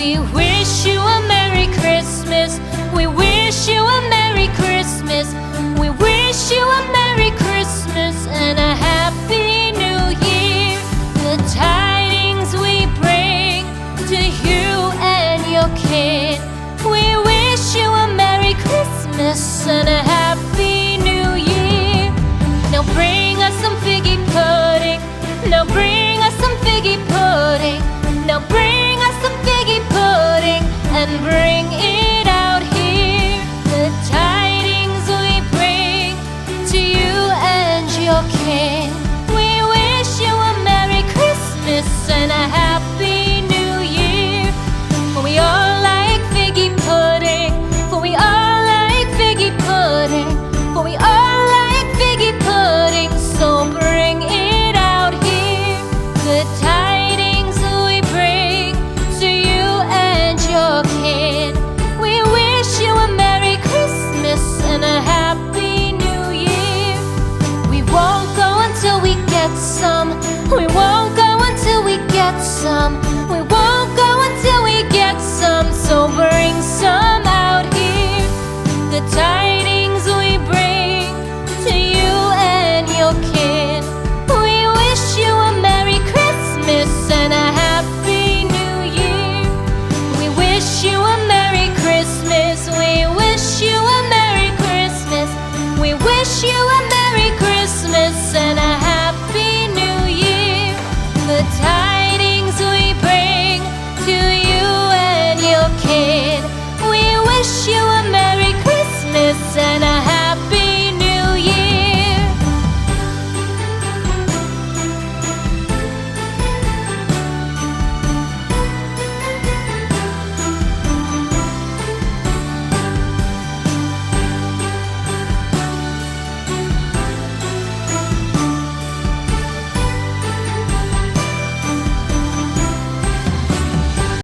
We wish you a Merry Christmas. We wish you a Merry Christmas. We wish you a Merry Christmas and a Happy New Year. The tidings we bring to you and your kin. We wish you a Merry Christmas and a Happy New Year. Now bring us some figgy pudding. Now bring us some figgy pudding. Now bring us some figgy pudding and bring it out here. The tidings we bring to you and your kin. We wish you a Merry Christmas and a Happy New Year. For we all like figgy pudding. For we all like figgy pudding. For we all like figgy pudding. So bring it out here. The tidings we bring to you and your kin. We wish you a Merry Christmas and a Happy New Year. We won't go until we get some. We won't go until we get some.